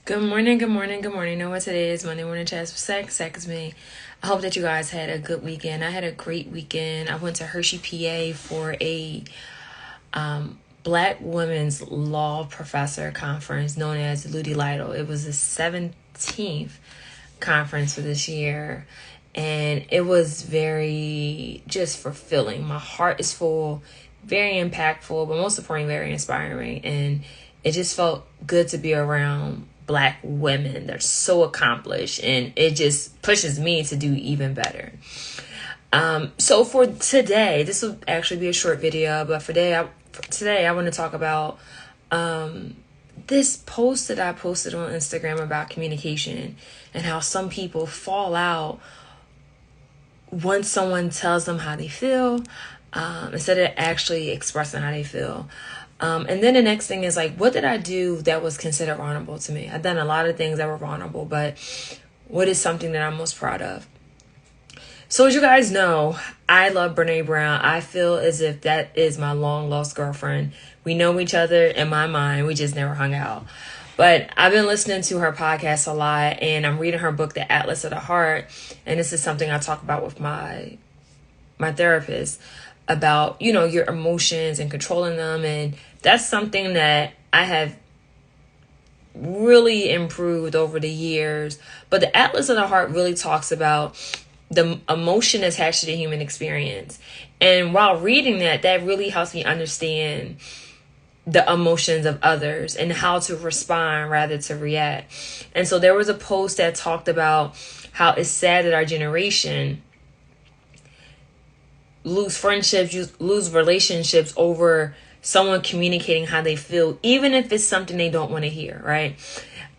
Good morning, good morning, good morning. You know what today is? Monday morning chats for Sack. Sack is me. I hope that you guys had a good weekend. I had a great weekend. I went to Hershey, PA for a Black Women's Law Professor Conference known as Ludi Lytle. It was the 17th conference for this year. And it was very just fulfilling. My heart is full, very impactful, but most importantly, very inspiring. And it just felt good to be around Black women. They're so accomplished, and it just pushes me to do even better. So for today, this will actually be a short video, but today I want to talk about this post that I posted on Instagram about communication and how some people fall out once someone tells them how they feel, instead of actually expressing how they feel. And then the next thing is like, what did I do that was considered vulnerable to me? I've done a lot of things that were vulnerable, but what is something that I'm most proud of? So as you guys know, I love Brene Brown. I feel as if that is my long lost girlfriend. We know each other in my mind. We just never hung out. But I've been listening to her podcast a lot, and I'm reading her book, The Atlas of the Heart. And this is something I talk about with my therapist about, your emotions and controlling them. And that's something that I have really improved over the years. But the Atlas of the Heart really talks about the emotion attached to the human experience. And while reading that really helps me understand the emotions of others and how to respond rather to react. And so there was a post that talked about how it's sad that our generation lose friendships, lose relationships over someone communicating how they feel, even if it's something they don't want to hear, right?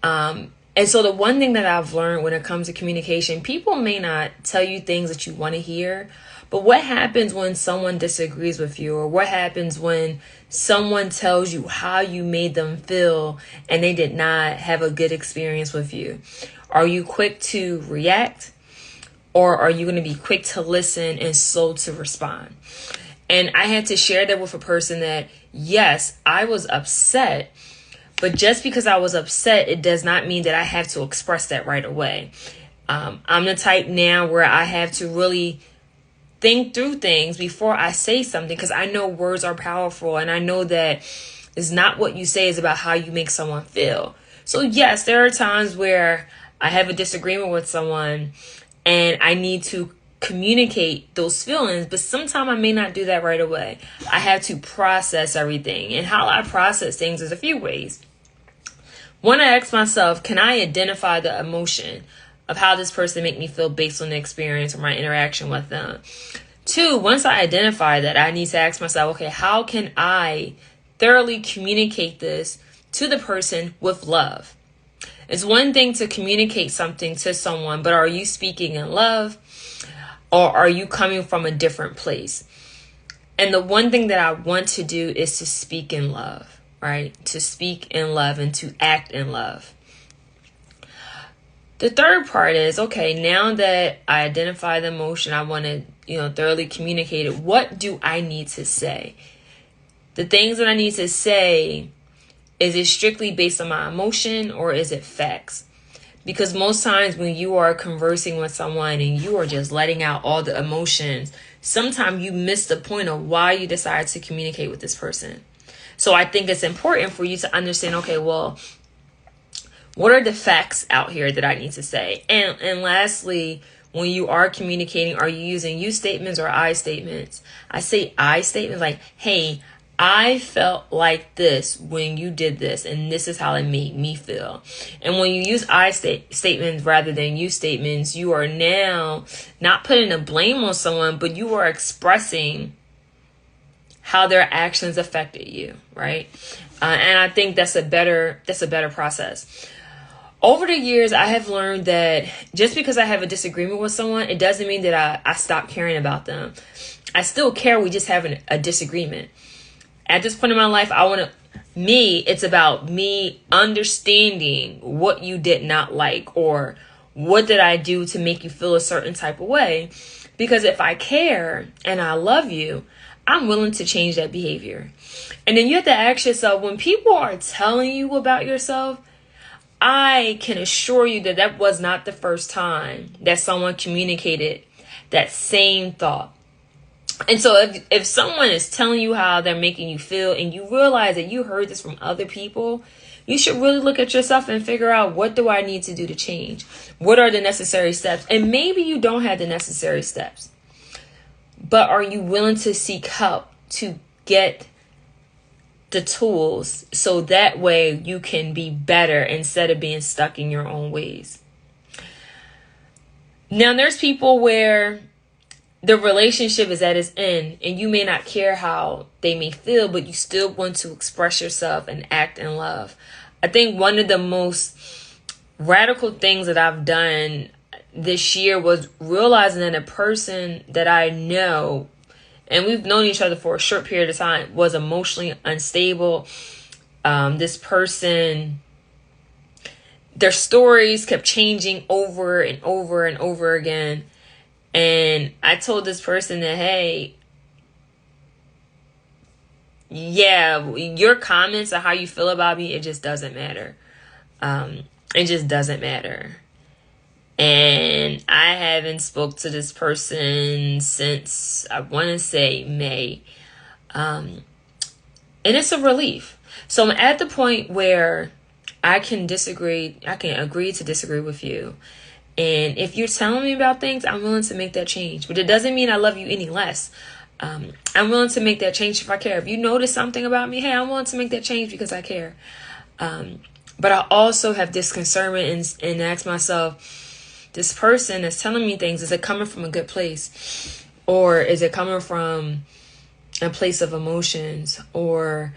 And so the one thing that I've learned when it comes to communication, people may not tell you things that you want to hear, but what happens when someone disagrees with you, or what happens when someone tells you how you made them feel and they did not have a good experience with you? Are you quick to react, or are you going to be quick to listen and slow to respond? And I had to share that with a person that, yes, I was upset, but just because I was upset, it does not mean that I have to express that right away. I'm the type now where I have to really think through things before I say something, because I know words are powerful, and I know that it's not what you say, is about how you make someone feel. So yes, there are times where I have a disagreement with someone and I need to communicate those feelings, but sometimes I may not do that right away. I have to process everything, and how I process things is a few ways. One, I ask myself, can I identify the emotion of how this person make me feel based on the experience or my interaction with them? Two, once I identify that, I need to ask myself, okay, how can I thoroughly communicate this to the person with love? It's one thing to communicate something to someone, but are you speaking in love, or are you coming from a different place? And the one thing that I want to do is to speak in love, right? To speak in love and to act in love. The third part is, okay, now that I identify the emotion, I want to, thoroughly communicate it. What do I need to say? The things that I need to say, is it strictly based on my emotion, or is it facts? Because most times when you are conversing with someone and you are just letting out all the emotions, sometimes you miss the point of why you decide to communicate with this person. So I think it's important for you to understand, okay, well, what are the facts out here that I need to say? And lastly, when you are communicating, are you using you statements or I statements? I say I statements like, hey, I felt like this when you did this, and this is how it made me feel. And when you use I statements rather than you statements, you are now not putting a blame on someone, but you are expressing how their actions affected you, right? And I think that's a better process. Over the years, I have learned that just because I have a disagreement with someone, it doesn't mean that I stop caring about them. I still care. We just have a disagreement. At this point in my life, it's about me understanding what you did not like, or what did I do to make you feel a certain type of way? Because if I care and I love you, I'm willing to change that behavior. And then you have to ask yourself, when people are telling you about yourself, I can assure you that that was not the first time that someone communicated that same thought. And so if someone is telling you how they're making you feel and you realize that you heard this from other people, you should really look at yourself and figure out, what do I need to do to change? What are the necessary steps? And maybe you don't have the necessary steps, but are you willing to seek help to get the tools so that way you can be better instead of being stuck in your own ways? Now, there's people where the relationship is at its end and you may not care how they may feel, but you still want to express yourself and act in love. I think one of the most radical things that I've done this year was realizing that a person that I know, and we've known each other for a short period of time, was emotionally unstable. This person, their stories kept changing over and over and over again. And I told this person that, hey, yeah, your comments on how you feel about me, it just doesn't matter. It just doesn't matter. And I haven't spoke to this person since, I want to say, May. And it's a relief. So I'm at the point where I can agree to disagree with you. And if you're telling me about things, I'm willing to make that change. But it doesn't mean I love you any less. I'm willing to make that change if I care. If you notice something about me, hey, I'm willing to make that change because I care. But I also have this concernment and ask myself, this person that's telling me things, is it coming from a good place? Or is it coming from a place of emotions? Or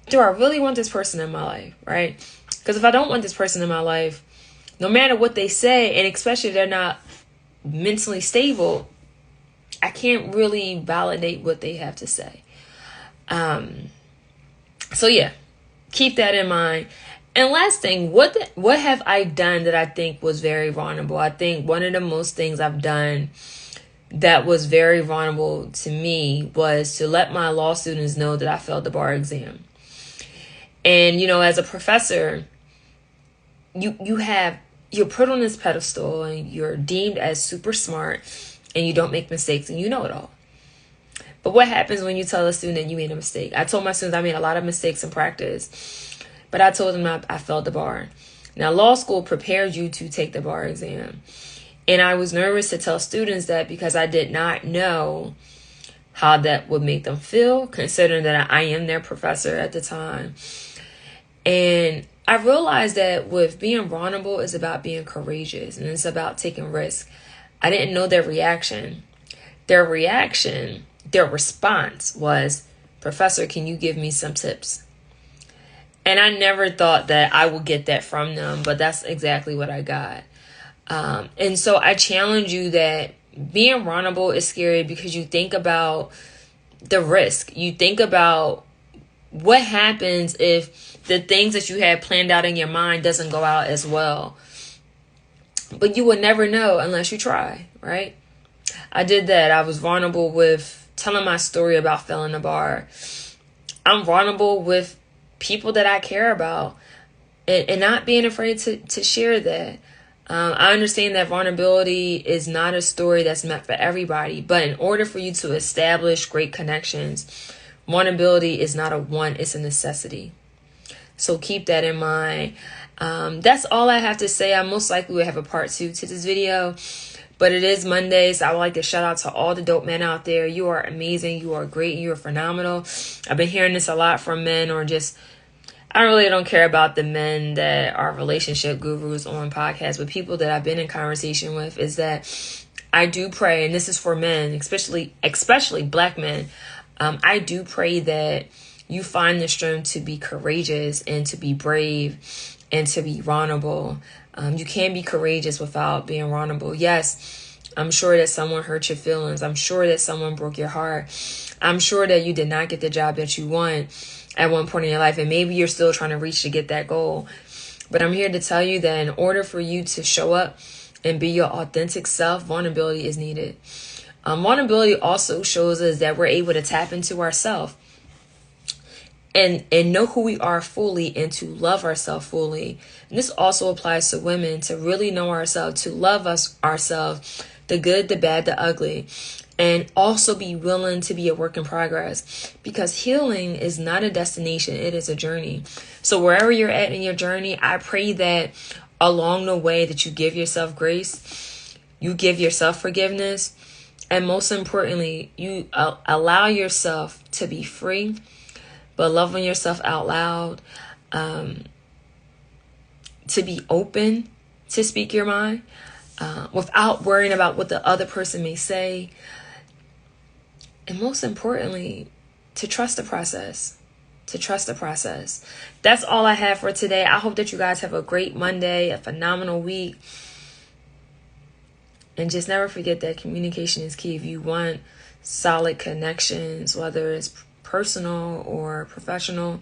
do I really want this person in my life, right? Because if I don't want this person in my life, no matter what they say, and especially if they're not mentally stable, I can't really validate what they have to say. So yeah, keep that in mind. And last thing, what have I done that I think was very vulnerable? I think one of the most things I've done that was very vulnerable to me was to let my law students know that I failed the bar exam. And, you know, as a professor, you're put on this pedestal and you're deemed as super smart and you don't make mistakes and you know it all. But what happens when you tell a student that you made a mistake? I told my students I made a lot of mistakes in practice, but I told them I failed the bar. Now, law school prepares you to take the bar exam. And I was nervous to tell students that because I did not know how that would make them feel, considering that I am their professor at the time. And I realized that with being vulnerable is about being courageous and it's about taking risks. I didn't know their reaction. Their response was, "Professor, can you give me some tips?" And I never thought that I would get that from them, but that's exactly what I got. And so I challenge you that being vulnerable is scary because you think about the risk. You think about what happens if the things that you had planned out in your mind doesn't go out as well. But you will never know unless you try, right? I did that. I was vulnerable with telling my story about failing the bar. I'm vulnerable with people that I care about and not being afraid to share that. I understand that vulnerability is not a story that's meant for everybody, but in order for you to establish great connections, vulnerability is not a want, it's a necessity. So keep that in mind. That's all I have to say. I most likely will have a part 2 to this video, but it is Monday, so I would like to shout out to all the dope men out there. You are amazing. You are great. You are phenomenal. I've been hearing this a lot from men, or just, I really don't care about the men that are relationship gurus on podcasts, but people that I've been in conversation with, is that I do pray, and this is for men, especially black men. I do pray that you find the strength to be courageous and to be brave and to be vulnerable. You can be courageous without being vulnerable. Yes, I'm sure that someone hurt your feelings. I'm sure that someone broke your heart. I'm sure that you did not get the job that you want at one point in your life, and maybe you're still trying to reach to get that goal. But I'm here to tell you that in order for you to show up and be your authentic self, vulnerability is needed. Vulnerability also shows us that we're able to tap into ourselves. and know who we are fully, and to love ourselves fully. And this also applies to women, to really know ourselves, to love ourselves, the good, the bad, the ugly, and also be willing to be a work in progress, because healing is not a destination, it is a journey. So wherever you're at in your journey, I pray that along the way that you give yourself grace, you give yourself forgiveness, and most importantly, you allow yourself to be free, but loving yourself out loud, to be open to speak your mind, without worrying about what the other person may say. And most importantly, to trust the process. To trust the process. That's all I have for today. I hope that you guys have a great Monday, a phenomenal week. And just never forget that communication is key. If you want solid connections, whether it's personal or professional,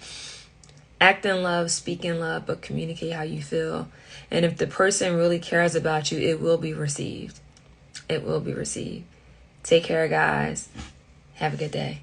act in love, speak in love, but communicate how you feel. And if the person really cares about you, it will be received. It will be received. Take care, guys. Have a good day.